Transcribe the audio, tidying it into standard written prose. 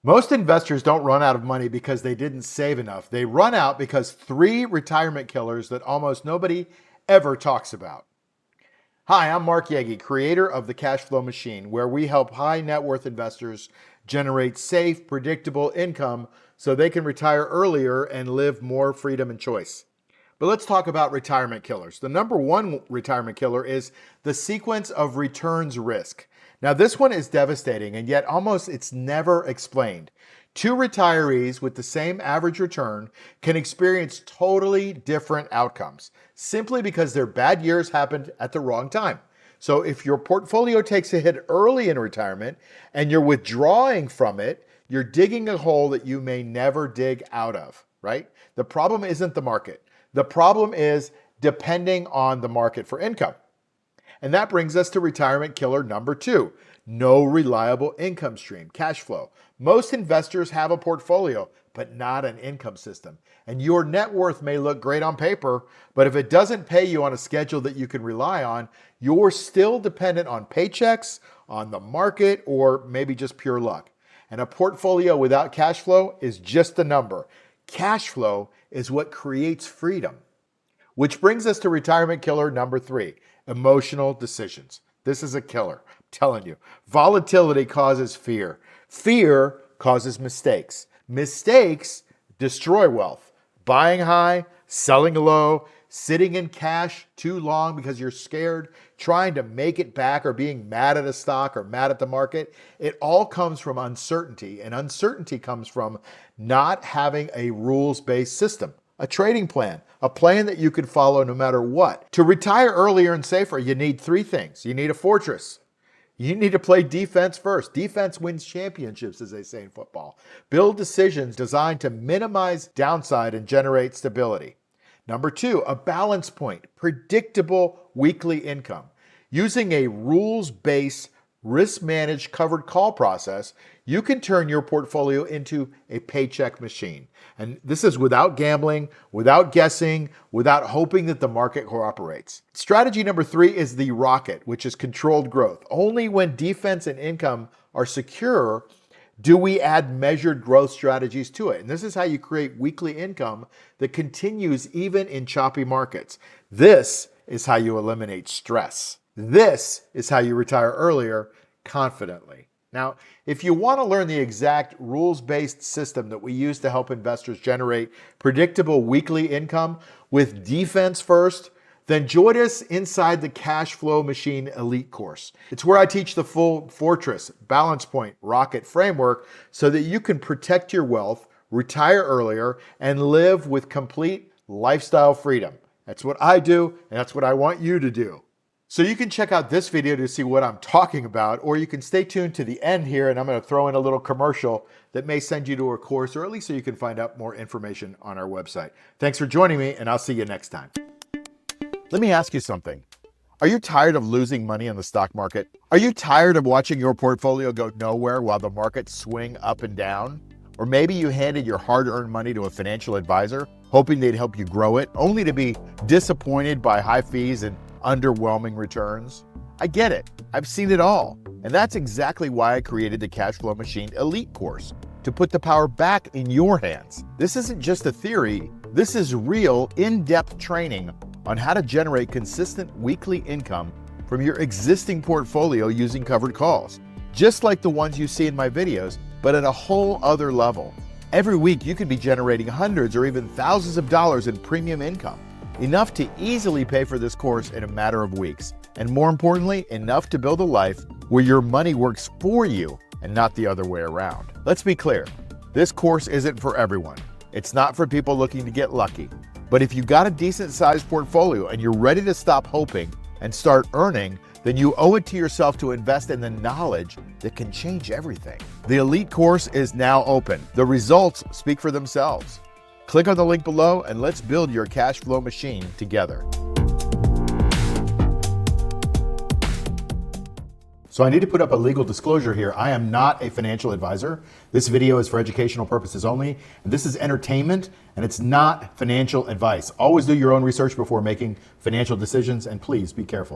Most investors don't run out of money because they didn't save enough. They run out because three retirement killers that almost nobody ever talks about. Hi, I'm Mark Yegi, creator of the Cashflow Machine, where we help high net worth investors generate safe, predictable income so they can retire earlier and live more freedom and choice. But let's talk about retirement killers. The number one retirement killer is the sequence of returns risk. Now, this one is devastating, and yet almost it's never explained. Two retirees with the same average return can experience totally different outcomes simply because their bad years happened at the wrong time. So if your portfolio takes a hit early in retirement and you're withdrawing from it, you're digging a hole that you may never dig out of, right? The problem isn't the market. The problem is depending on the market for income. And that brings us to retirement killer number two, no reliable income stream, cash flow. Most investors have a portfolio, but not an income system. And your net worth may look great on paper, but if it doesn't pay you on a schedule that you can rely on, you're still dependent on paychecks, on the market, or maybe just pure luck. And a portfolio without cash flow is just a number. Cash flow is what creates freedom. Which brings us to retirement killer number three, emotional decisions. This is a killer, I'm telling you. Volatility causes fear. Fear causes mistakes. Mistakes destroy wealth. Buying high, selling low, sitting in cash too long because you're scared, trying to make it back, or being mad at a stock or mad at the market. It all comes from uncertainty, and uncertainty comes from not having a rules-based system. A trading plan, a plan that you could follow no matter what. To retire earlier and safer, you need three things. You need a fortress. You need to play defense first. Defense wins championships, as they say in football. Build decisions designed to minimize downside and generate stability. Number two, a balance point, predictable weekly income. Using a rules-based, risk-managed covered call process, you can turn your portfolio into a paycheck machine. And this is without gambling, without guessing, without hoping that the market cooperates. Strategy number three is the rocket, which is controlled growth. Only when defense and income are secure do we add measured growth strategies to it. And this is how you create weekly income that continues even in choppy markets. This is how you eliminate stress. This is how you retire earlier confidently. Now, if you want to learn the exact rules-based system that we use to help investors generate predictable weekly income with defense first, then join us inside the Cashflow Machine Elite course. It's where I teach the full fortress, balance point, rocket framework so that you can protect your wealth, retire earlier, and live with complete lifestyle freedom. That's what I do, and that's what I want you to do. So you can check out this video to see what I'm talking about, or you can stay tuned to the end here, and I'm going to throw in a little commercial that may send you to a course, or at least so you can find out more information on our website. Thanks for joining me, and I'll see you next time. Let me ask you something. Are you tired of losing money in the stock market? Are you tired of watching your portfolio go nowhere while the markets swing up and down? Or maybe you handed your hard-earned money to a financial advisor, hoping they'd help you grow it, only to be disappointed by high fees and underwhelming returns? I get it. I've seen it all. And that's exactly why I created the Cashflow Machine Elite course, to put the power back in your hands. This isn't just a theory. This is real, in-depth training on how to generate consistent weekly income from your existing portfolio using covered calls, just like the ones you see in my videos, but at a whole other level. Every week, you could be generating hundreds or even thousands of dollars in premium income, enough to easily pay for this course in a matter of weeks. And more importantly, enough to build a life where your money works for you and not the other way around. Let's be clear, this course isn't for everyone. It's not for people looking to get lucky. But if you got a decent sized portfolio and you're ready to stop hoping and start earning, then you owe it to yourself to invest in the knowledge that can change everything. The Elite course is now open. The results speak for themselves. Click on the link below and let's build your cash flow machine together. So I need to put up a legal disclosure here. I am not a financial advisor. This video is for educational purposes only. And this is entertainment and it's not financial advice. Always do your own research before making financial decisions, and please be careful.